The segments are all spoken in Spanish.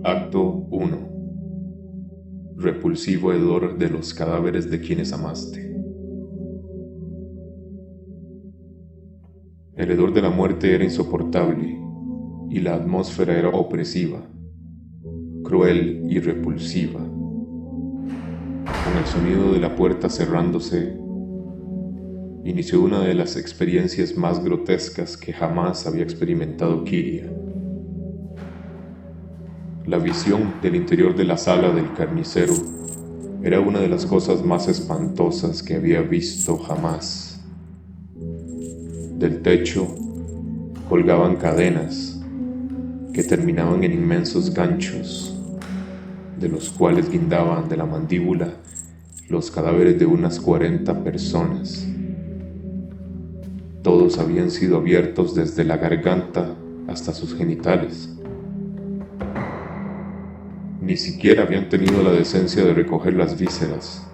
Acto 1. Repulsivo hedor de los cadáveres de quienes amaste. El hedor de la muerte era insoportable y la atmósfera era opresiva, cruel y repulsiva. Con el sonido de la puerta cerrándose, inició una de las experiencias más grotescas que jamás había experimentado Kiria. La visión del interior de la sala del carnicero era una de las cosas más espantosas que había visto jamás. Del techo colgaban cadenas que terminaban en inmensos ganchos, de los cuales guindaban de la mandíbula los cadáveres de unas 40 personas. Todos habían sido abiertos desde la garganta hasta sus genitales. Ni siquiera habían tenido la decencia de recoger las vísceras,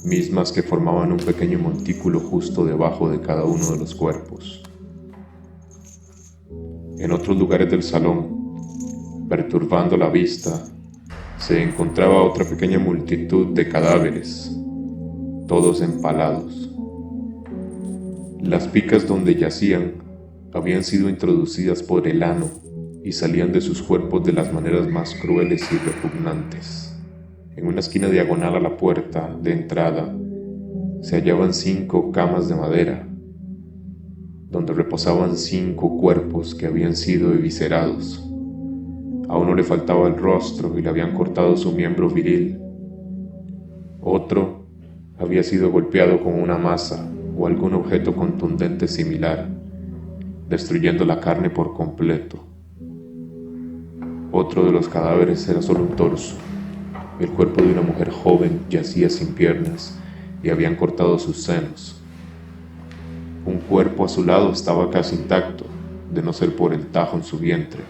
mismas que formaban un pequeño montículo justo debajo de cada uno de los cuerpos. En otros lugares del salón, perturbando la vista, se encontraba otra pequeña multitud de cadáveres, todos empalados. Las picas donde yacían habían sido introducidas por el ano y salían de sus cuerpos de las maneras más crueles y repugnantes. En una esquina diagonal a la puerta de entrada se hallaban 5 camas de madera, donde reposaban 5 cuerpos que habían sido eviscerados. A uno le faltaba el rostro y le habían cortado su miembro viril. Otro había sido golpeado con una maza o algún objeto contundente similar, destruyendo la carne por completo. Otro de los cadáveres era solo un torso. El cuerpo de una mujer joven yacía sin piernas y habían cortado sus senos. Un cuerpo a su lado estaba casi intacto, de no ser por el tajo en su vientre,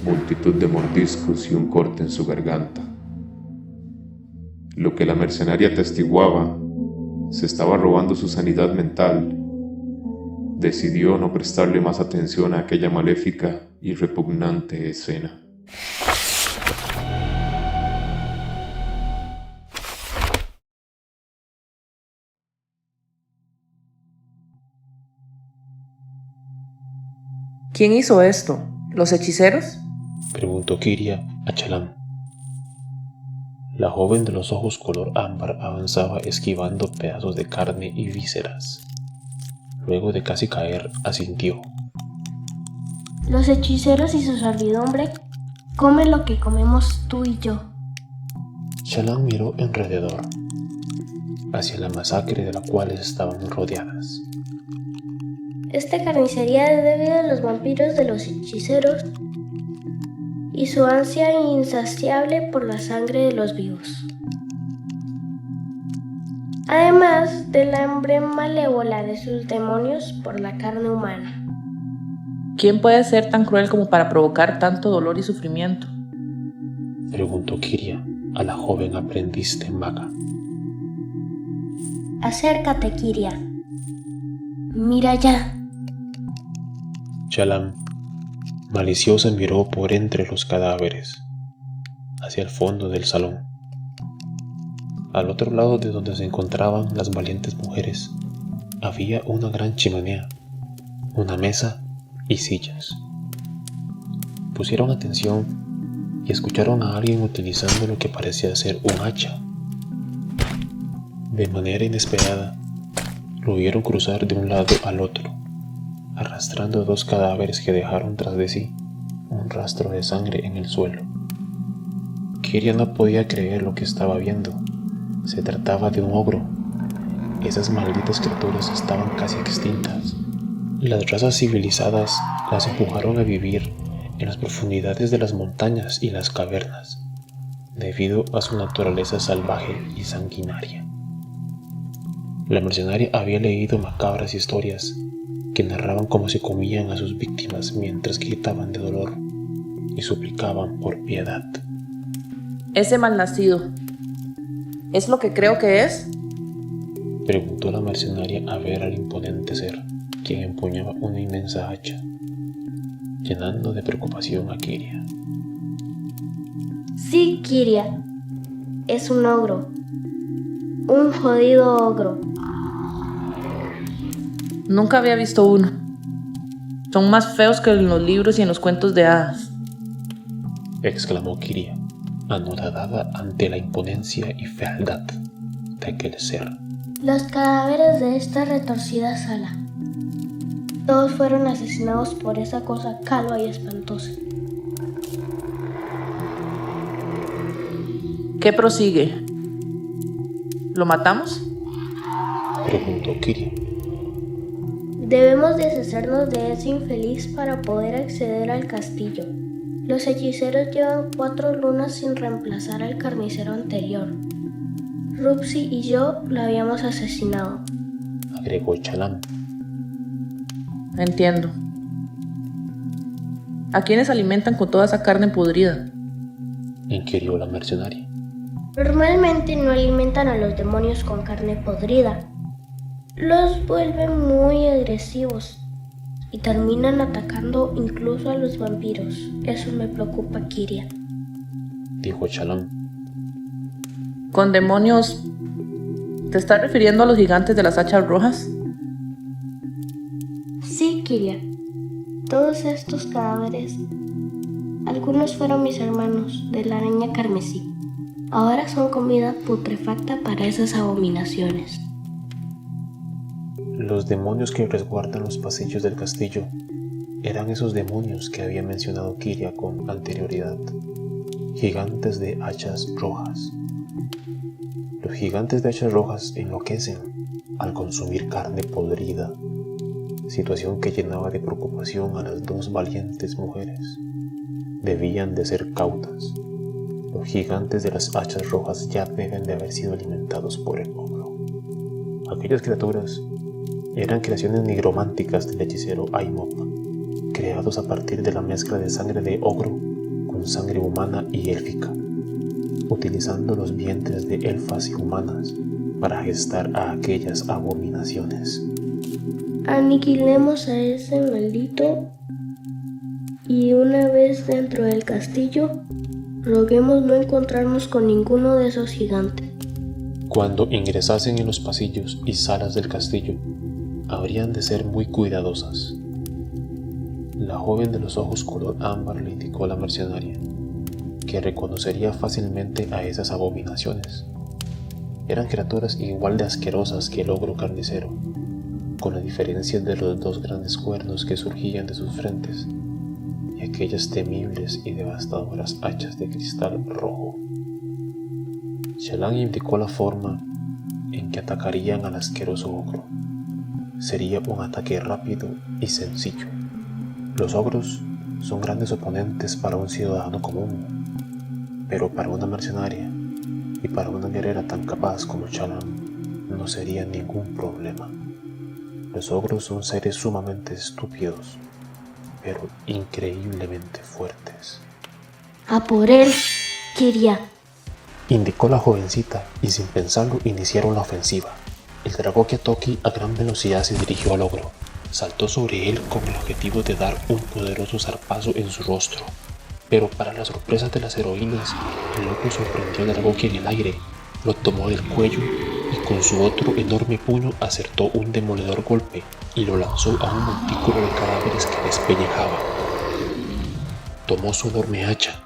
multitud de mordiscos y un corte en su garganta. Lo que la mercenaria atestiguaba, se estaba robando su sanidad mental. Decidió no prestarle más atención a aquella maléfica y repugnante escena. ¿Quién hizo esto? ¿Los hechiceros? Preguntó Kiria a Chalam. La joven de los ojos color ámbar avanzaba esquivando pedazos de carne y vísceras. Luego de casi caer, asintió. Los hechiceros y su servidumbre comen lo que comemos tú y yo. Chalam miró alrededor, hacia la masacre de la cual estaban rodeadas. Esta carnicería es debido a los vampiros de los hechiceros y su ansia insaciable por la sangre de los vivos. Además del hambre malévola de sus demonios por la carne humana. ¿Quién puede ser tan cruel como para provocar tanto dolor y sufrimiento? Preguntó Kiria a la joven aprendiz de maga. Acércate, Kiria. Mira ya. Chalam, maliciosa, miró por entre los cadáveres, hacia el fondo del salón. Al otro lado de donde se encontraban las valientes mujeres, había una gran chimenea, una mesa y sillas. Pusieron atención y escucharon a alguien utilizando lo que parecía ser un hacha. De manera inesperada, lo vieron cruzar de un lado al otro, arrastrando 2 cadáveres que dejaron tras de sí un rastro de sangre en el suelo. Kiria no podía creer lo que estaba viendo. Se trataba de un ogro. Esas malditas criaturas estaban casi extintas. Las razas civilizadas las empujaron a vivir en las profundidades de las montañas y las cavernas, debido a su naturaleza salvaje y sanguinaria. La mercenaria había leído macabras historias que narraban cómo se comían a sus víctimas mientras gritaban de dolor y suplicaban por piedad. Ese malnacido, ¿es lo que creo que es? Preguntó la mercenaria a ver al imponente ser, quien empuñaba una inmensa hacha. llenando de preocupación a Kiria. Sí, Kiria. Es un ogro. Un jodido ogro. Nunca había visto uno. Son más feos que en los libros y en los cuentos de hadas, exclamó Kiria, anodada ante la imponencia y fealdad de aquel ser. Los cadáveres de esta retorcida sala. Todos fueron asesinados por esa cosa calva y espantosa. ¿Qué prosigue? ¿Lo matamos? Preguntó Kiria. Debemos deshacernos de ese infeliz para poder acceder al castillo. Los hechiceros llevan 4 lunas sin reemplazar al carnicero anterior. Rupsi y yo lo habíamos asesinado, agregó Chalam. Entiendo. ¿A quiénes alimentan con toda esa carne podrida? Inquirió la mercenaria. Normalmente no alimentan a los demonios con carne podrida. Los vuelven muy agresivos y terminan atacando incluso a los vampiros. Eso me preocupa, Kiria, dijo Chalam. ¿Con demonios te estás refiriendo a los gigantes de las hachas rojas? Sí, Kiria. Todos estos cadáveres, algunos fueron mis hermanos de la araña carmesí. Ahora son comida putrefacta para esas abominaciones. Los demonios que resguardan los pasillos del castillo eran esos demonios que había mencionado Kiria con anterioridad, gigantes de hachas rojas. Los gigantes de hachas rojas enloquecen al consumir carne podrida, situación que llenaba de preocupación a las 2 valientes mujeres. Debían de ser cautas. Los gigantes de las hachas rojas ya deben de haber sido alimentados por el ogro. Aquellas criaturas eran creaciones nigrománticas del hechicero Aimop, creados a partir de la mezcla de sangre de ogro con sangre humana y élfica, utilizando los vientres de elfas y humanas para gestar a aquellas abominaciones. Aniquilemos a ese maldito y una vez dentro del castillo, roguemos no encontrarnos con ninguno de esos gigantes. Cuando ingresasen en los pasillos y salas del castillo, habrían de ser muy cuidadosas. La joven de los ojos color ámbar le indicó a la mercenaria que reconocería fácilmente a esas abominaciones. Eran criaturas igual de asquerosas que el ogro carnicero, con la diferencia de los 2 grandes cuernos que surgían de sus frentes y aquellas temibles y devastadoras hachas de cristal rojo. Chalam indicó la forma en que atacarían al asqueroso ogro. Sería un ataque rápido y sencillo. Los ogros son grandes oponentes para un ciudadano común, pero para una mercenaria y para una guerrera tan capaz como Chalam no sería ningún problema. Los ogros son seres sumamente estúpidos, pero increíblemente fuertes. ¡A por él, Kiria!, indicó la jovencita, y sin pensarlo iniciaron la ofensiva. El Dragokia Toki a gran velocidad se dirigió al ogro, saltó sobre él con el objetivo de dar un poderoso zarpazo en su rostro. Pero para la sorpresa de las heroínas, el ogro sorprendió a Dragokia en el aire, lo tomó del cuello y con su otro enorme puño acertó un demoledor golpe y lo lanzó a un montículo de cadáveres que despellejaba. Tomó su enorme hacha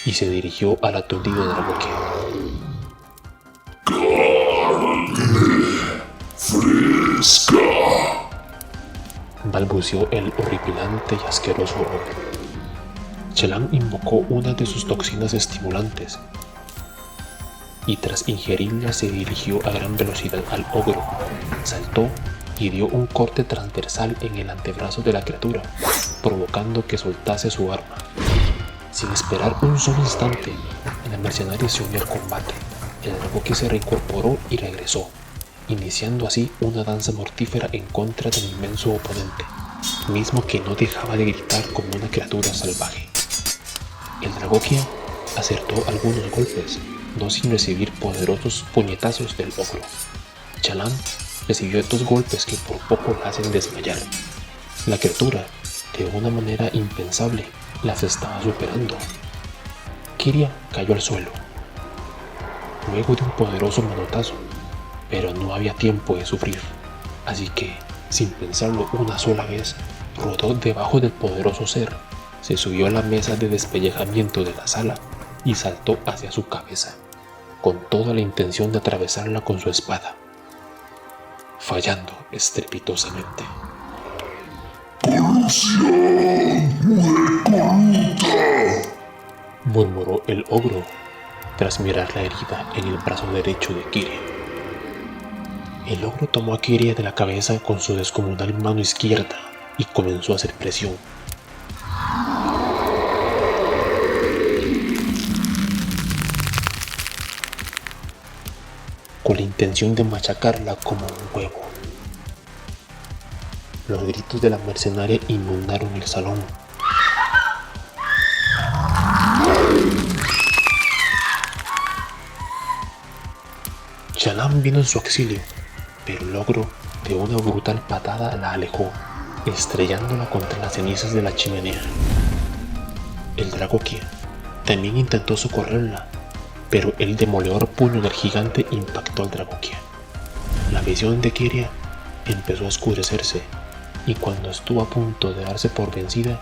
y se dirigió al aturdido Dragokia. ¡Fresca! Balbuceó el horripilante y asqueroso ogro. Chalam invocó una de sus toxinas estimulantes y tras ingerirla se dirigió a gran velocidad al ogro, saltó y dio un corte transversal en el antebrazo de la criatura, provocando que soltase su arma. Sin esperar un solo instante, el mercenario se unió al combate. El Dragokia se reincorporó y regresó, iniciando así una danza mortífera en contra del inmenso oponente, mismo que no dejaba de gritar como una criatura salvaje. El Dragokia acertó algunos golpes, no sin recibir poderosos puñetazos del ogro. Chalam recibió 2 golpes que por poco la hacen desmayar. La criatura De una manera impensable, las estaba superando. Kiria cayó al suelo, luego de un poderoso manotazo, pero no había tiempo de sufrir, así que, sin pensarlo una sola vez, rodó debajo del poderoso ser, se subió a la mesa de despellejamiento de la sala y saltó hacia su cabeza, con toda la intención de atravesarla con su espada, fallando estrepitosamente. Murmuró el ogro tras mirar la herida en el brazo derecho de Kiria. El ogro tomó a Kiria de la cabeza con su descomunal mano izquierda y comenzó a hacer presión. Con la intención de machacarla como un huevo. Los gritos de la mercenaria inundaron el salón. Shallan vino en su auxilio, pero el ogro de una brutal patada la alejó, estrellándola contra las cenizas de la chimenea. El Dragokia también intentó socorrerla, pero el demoledor puño del gigante impactó al Dragokia. La visión de Kiria empezó a oscurecerse, y cuando estuvo a punto de darse por vencida,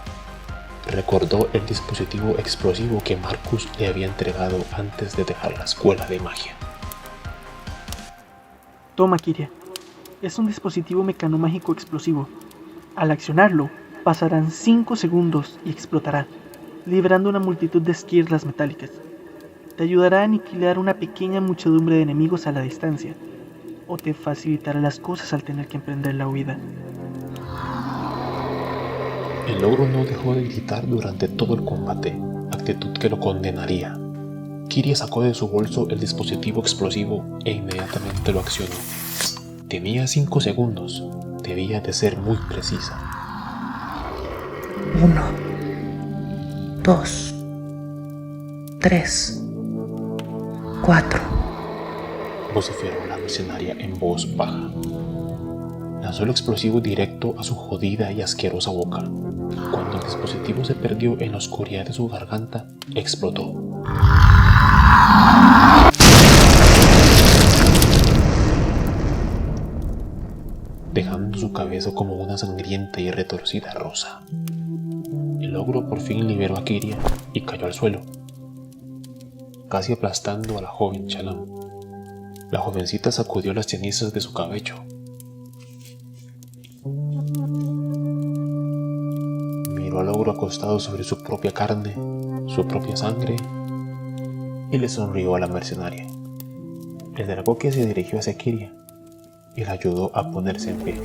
recordó el dispositivo explosivo que Marcus le había entregado antes de dejar la escuela de magia. Toma, Kiria. Es un dispositivo mecanomágico explosivo. Al accionarlo, pasarán 5 segundos y explotará, liberando una multitud de esquirlas metálicas. Te ayudará a aniquilar una pequeña muchedumbre de enemigos a la distancia, o te facilitará las cosas al tener que emprender la huida. El ogro no dejó de gritar durante todo el combate, actitud que lo condenaría. Kiria sacó de su bolso el dispositivo explosivo e inmediatamente lo accionó. Tenía 5 segundos, debía de ser muy precisa. 1, 2, 3, 4. Vociferó la mercenaria en voz baja. Lanzó el explosivo directo a su jodida y asquerosa boca. Cuando el dispositivo se perdió en la oscuridad de su garganta, explotó. Dejando su cabeza como una sangrienta y retorcida rosa. El ogro por fin liberó a Kiria y cayó al suelo, casi aplastando a la joven Shallan. La jovencita sacudió las cenizas de su cabello. Miró al ogro acostado sobre su propia carne, su propia sangre, y le sonrió a la mercenaria. El Dragokia se dirigió hacia Kiria y la ayudó a ponerse en pie.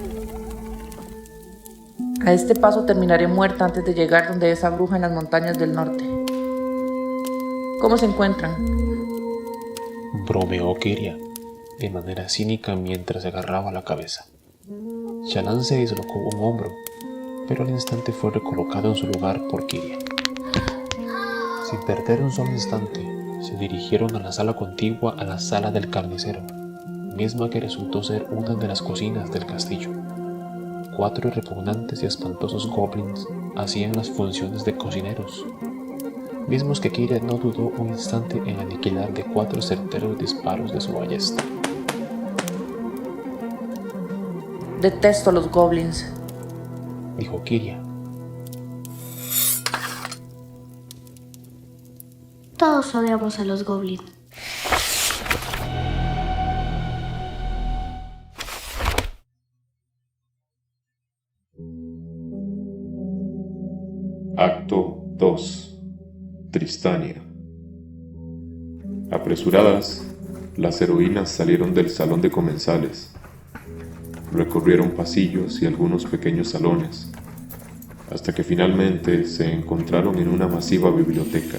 A este paso terminaré muerta antes de llegar donde esa bruja en las montañas del norte. ¿Cómo se encuentran? Bromeó Kiria de manera cínica mientras se agarraba la cabeza. Shallan se dislocó un hombro, pero al instante fue recolocado en su lugar por Kiria. Sin perder un solo instante, se dirigieron a la sala contigua a la sala del carnicero, misma que resultó ser una de las cocinas del castillo. 4 repugnantes y espantosos goblins hacían las funciones de cocineros, mismos que Kiria no dudó un instante en aniquilar de 4 certeros disparos de su ballesta. Detesto los goblins, dijo Kiria. Todos odiamos a los goblins. Acto 2. Tristania. Apresuradas, las heroínas salieron del salón de comensales. Recorrieron pasillos y algunos pequeños salones, hasta que finalmente se encontraron en una masiva biblioteca.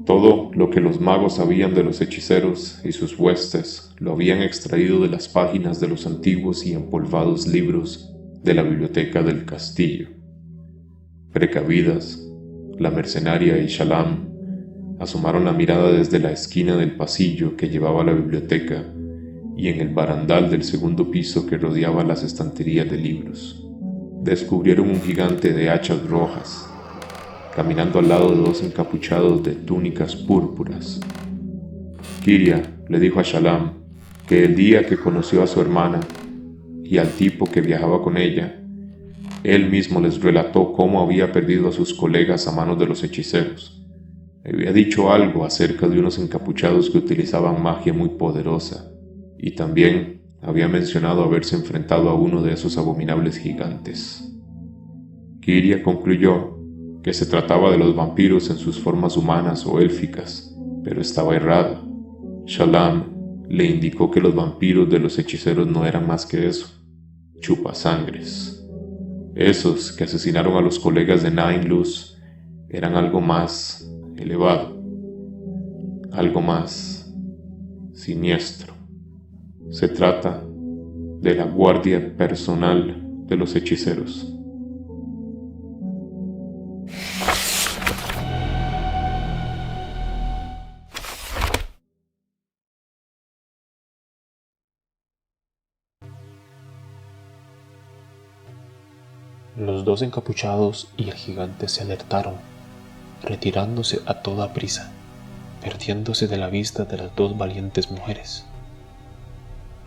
Todo lo que los magos sabían de los hechiceros y sus huestes lo habían extraído de las páginas de los antiguos y empolvados libros de la biblioteca del castillo. Precavidas, la mercenaria y Shallan asomaron la mirada desde la esquina del pasillo que llevaba a la biblioteca y en el barandal del segundo piso que rodeaba las estanterías de libros. descubrieron un gigante de hachas rojas, caminando al lado de dos encapuchados de túnicas púrpuras. Kiria le dijo a Shallam que el día que conoció a su hermana y al tipo que viajaba con ella, él mismo les relató cómo había perdido a sus colegas a manos de los hechiceros. Le había dicho algo acerca de unos encapuchados que utilizaban magia muy poderosa, y también había mencionado haberse enfrentado a uno de esos abominables gigantes. Kiria concluyó que se trataba de los vampiros en sus formas humanas o élficas, pero estaba errado. Shallam le indicó que los vampiros de los hechiceros no eran más que eso, chupasangres. Esos que asesinaron a los colegas de Nine Luz eran algo más elevado, algo más siniestro. Se trata de la guardia personal de los hechiceros. Los dos encapuchados y el gigante se alertaron, retirándose a toda prisa, perdiéndose de la vista de las dos valientes mujeres.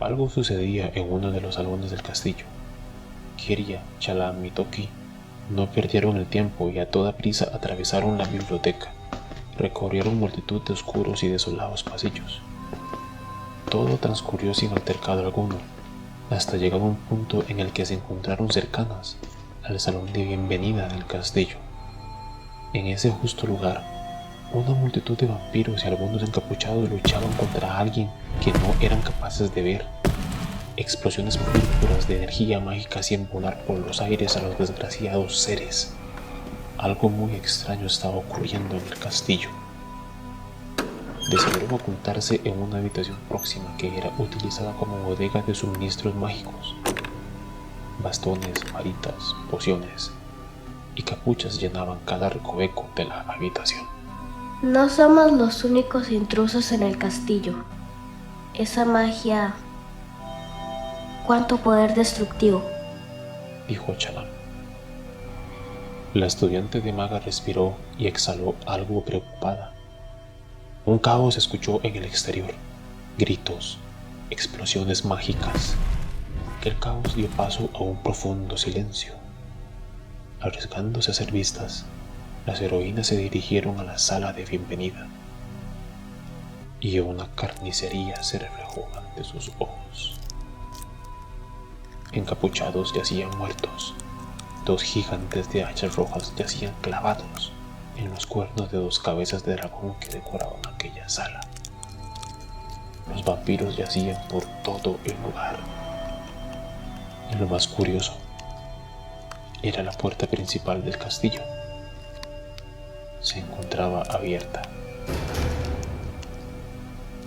Algo sucedía en uno de los salones del castillo. Kiria, Shallam y Toki no perdieron el tiempo y a toda prisa atravesaron la biblioteca, recorrieron multitud de oscuros y desolados pasillos. Todo transcurrió sin altercado alguno, hasta llegar a un punto en el que se encontraron cercanas al salón de bienvenida del castillo. En ese justo lugar, una multitud de vampiros y algunos encapuchados luchaban contra alguien que no eran capaces de ver. Explosiones púrpuras de energía mágica hacían volar por los aires a los desgraciados seres. Algo muy extraño estaba ocurriendo en el castillo. Decidieron ocultarse en una habitación próxima que era utilizada como bodega de suministros mágicos. Bastones, varitas, pociones y capuchas llenaban cada recoveco de la habitación. No somos los únicos intrusos en el castillo. Esa magia... ¡Cuánto poder destructivo! Dijo Shallam. La estudiante de maga respiró y exhaló algo preocupada. Un caos se escuchó en el exterior. Gritos, explosiones mágicas. El caos dio paso a un profundo silencio. Arriesgándose a ser vistas, las heroínas se dirigieron a la sala de bienvenida, y una carnicería se reflejó ante sus ojos. Encapuchados yacían muertos, dos gigantes de hachas rojas yacían clavados en los cuernos de dos cabezas de dragón que decoraban aquella sala. Los vampiros yacían por todo el lugar. Y lo más curioso era la puerta principal del castillo. Se encontraba abierta.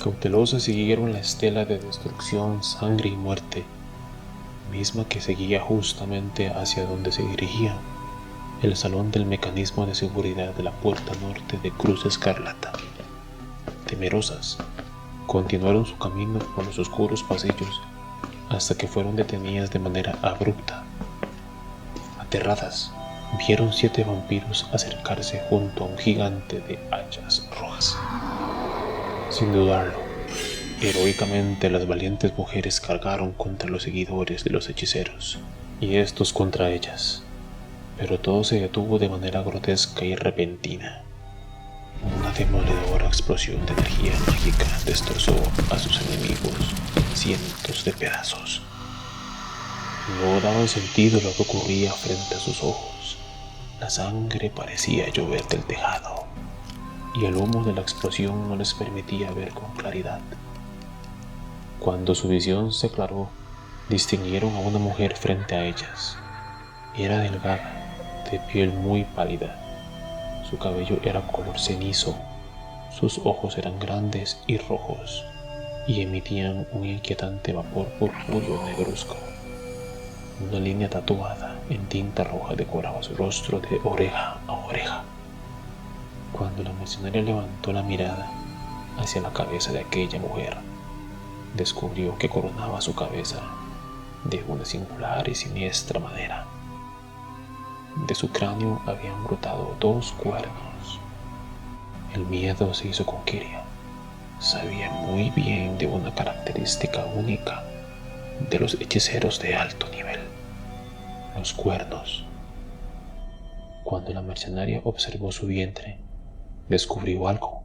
Cautelosas siguieron la estela de destrucción, sangre y muerte, misma que seguía justamente hacia donde se dirigía el salón del mecanismo de seguridad de la puerta norte de Cruz Escarlata. Temerosas, continuaron su camino por los oscuros pasillos hasta que fueron detenidas de manera abrupta. Aterradas, vieron 7 vampiros acercarse junto a un gigante de hachas rojas. Sin dudarlo, heroicamente las valientes mujeres cargaron contra los seguidores de los hechiceros, y estos contra ellas. Pero todo se detuvo de manera grotesca y repentina. Una demoledora explosión de energía mágica destrozó a sus enemigos en cientos de pedazos. No daban sentido lo que ocurría frente a sus ojos. La sangre parecía llover del tejado, y el humo de la explosión no les permitía ver con claridad. Cuando su visión se aclaró, distinguieron a una mujer frente a ellas. Era delgada, de piel muy pálida. Su cabello era color cenizo, sus ojos eran grandes y rojos, y emitían un inquietante vapor purpúreo negruzco. Una línea tatuada en tinta roja decoraba su rostro de oreja a oreja. Cuando la mercenaria levantó la mirada hacia la cabeza de aquella mujer, descubrió que coronaba su cabeza de una singular y siniestra madera De su cráneo habían brotado 2 cuernos. El miedo se hizo con Kiria. Sabía muy bien de una característica única de los hechiceros de alto nivel: los cuernos. Cuando la mercenaria observó su vientre, descubrió algo.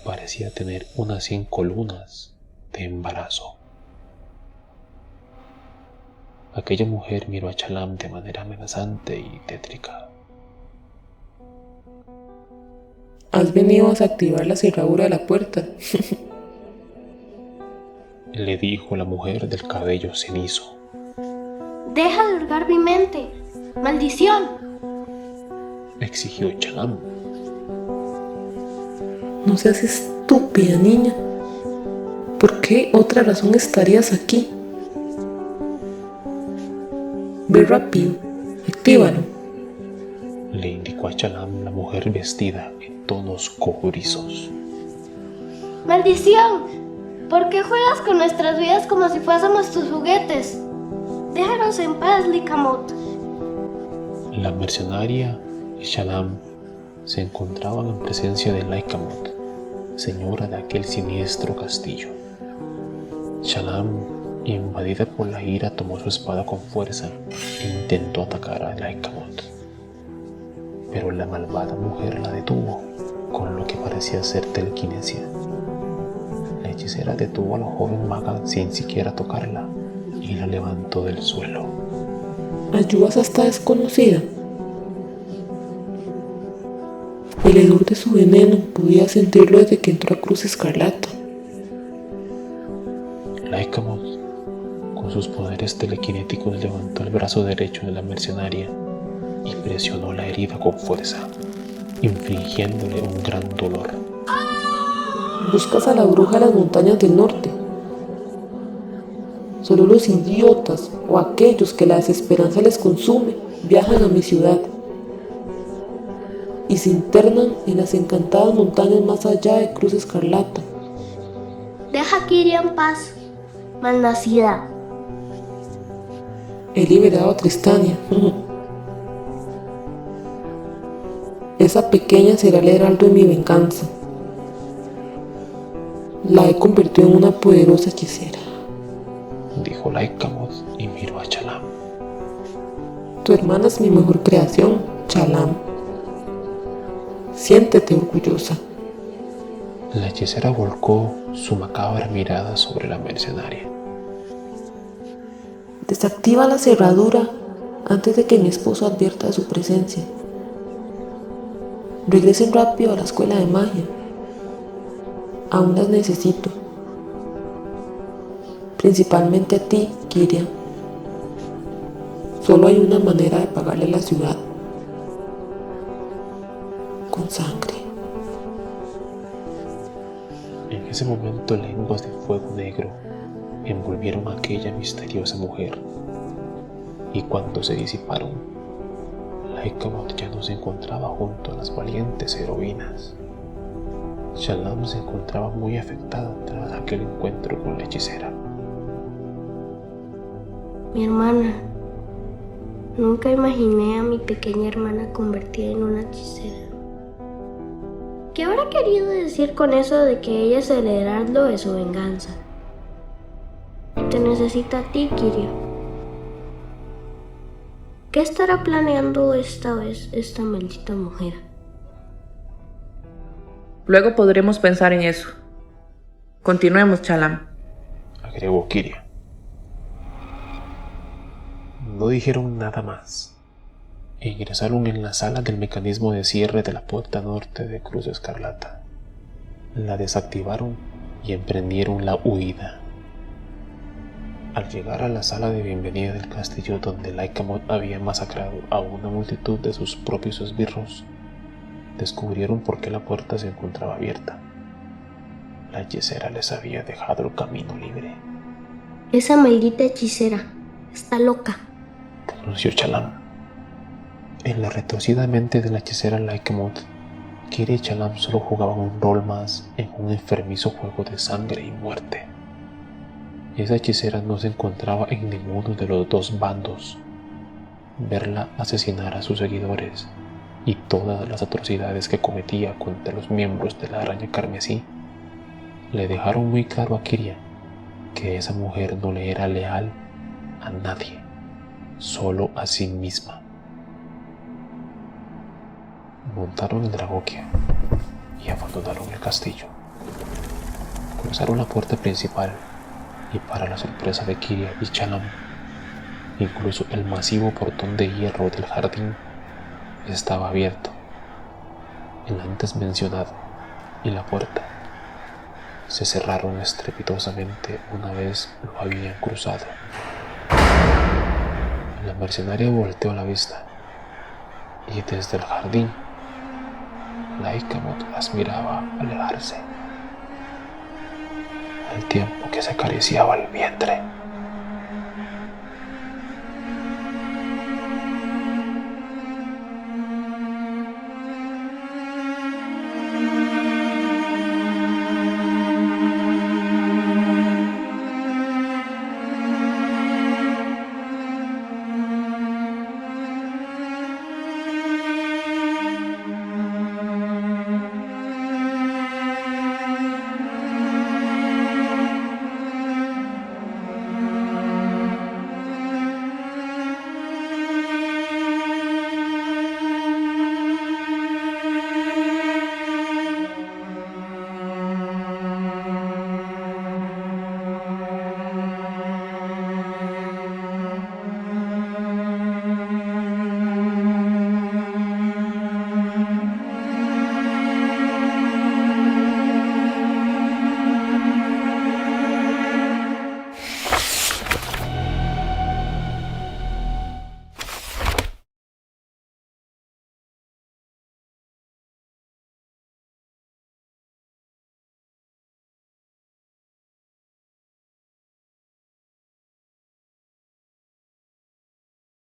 Parecía tener unas 100 columnas de embarazo. Aquella mujer miró a Chalam de manera amenazante y tétrica. ¿Has venido a desactivar la cerradura de la puerta? Le dijo la mujer del cabello cenizo. ¡Deja de hurgar mi mente! ¡Maldición! Exigió Chalam. No seas estúpida, niña. ¿Por qué otra razón estarías aquí? Ve rápido, actívalo. Le indicó a Chalam la mujer vestida en tonos cobrizos. ¡Maldición! ¿Por qué juegas con nuestras vidas como si fuésemos tus juguetes? Déjanos en paz, Likamot. La mercenaria y Chalam se encontraban en presencia de Likamot, señora de aquel siniestro castillo. Chalam, invadida por la ira, tomó su espada con fuerza e intentó atacar a Likamot. Pero la malvada mujer la detuvo con lo que parecía ser telequinesia. La hechicera detuvo a la joven maga sin siquiera tocarla y la levantó del suelo. Ayudas a esta desconocida. El hedor de su veneno podía sentirlo desde que entró a Cruz Escarlata. Likamot, con sus poderes telequinéticos, levantó el brazo derecho de la mercenaria y presionó la herida con fuerza, infligiéndole un gran dolor. Buscas a la bruja de las montañas del norte. Solo los idiotas o aquellos que la desesperanza les consume viajan a mi ciudad y se internan en las encantadas montañas más allá de Cruz Escarlata. Deja a Kiria en paz, malnacida. He liberado a Tristania. Esa pequeña será el heraldo de mi venganza. La he convertido en una poderosa hechicera, dijo Likamot y miró a Chalam. Tu hermana es mi mejor creación, Chalam. Siéntete orgullosa. La hechicera volcó su macabra mirada sobre la mercenaria. Desactiva la cerradura antes de que mi esposo advierta de su presencia. Regresen rápido a la escuela de magia. Aún las necesito. Principalmente a ti, Kiria. Solo hay una manera de pagarle a la ciudad. Con sangre. En ese momento, lenguas de fuego negro envolvieron a aquella misteriosa mujer, y cuando se disiparon, Likamot ya no se encontraba junto a las valientes heroínas. Chalam se encontraba muy afectada tras aquel encuentro con la hechicera. Mi hermana. Nunca imaginé a mi pequeña hermana convertida en una hechicera. ¿Qué habrá querido decir con eso de que ella es el heraldo de su venganza? Te necesita a ti, Kiria. ¿Qué estará planeando esta vez esta maldita mujer? Luego podremos pensar en eso. Continuemos, Chalam, agregó Kiria. No dijeron nada más. Ingresaron en la sala del mecanismo de cierre de la puerta norte de Cruz Escarlata. La desactivaron y emprendieron la huida. Al llegar a la sala de bienvenida del castillo donde Likamot había masacrado a una multitud de sus propios esbirros, descubrieron por qué la puerta se encontraba abierta. La hechicera les había dejado el camino libre. Esa maldita hechicera está loca, pronunció Chalam. En la retorcida mente de la hechicera Likamot, Kiria y Chalam solo jugaban un rol más en un enfermizo juego de sangre y muerte. Esa hechicera no se encontraba en ninguno de los dos bandos. verla asesinar a sus seguidores y todas las atrocidades que cometía contra los miembros de la Araña Carmesí, le dejaron muy claro a Kiria que esa mujer no le era leal a nadie, solo a sí misma. Montaron el Dragokia y abandonaron el castillo. Cruzaron la puerta principal y, para la sorpresa de Kiria y Chalam, incluso el masivo portón de hierro del jardín estaba abierto, el antes mencionado y la puerta se cerraron estrepitosamente una vez lo habían cruzado. La mercenaria volteó la vista y desde el jardín Lycamoth las miraba alejarse, al tiempo que se acariciaba el vientre.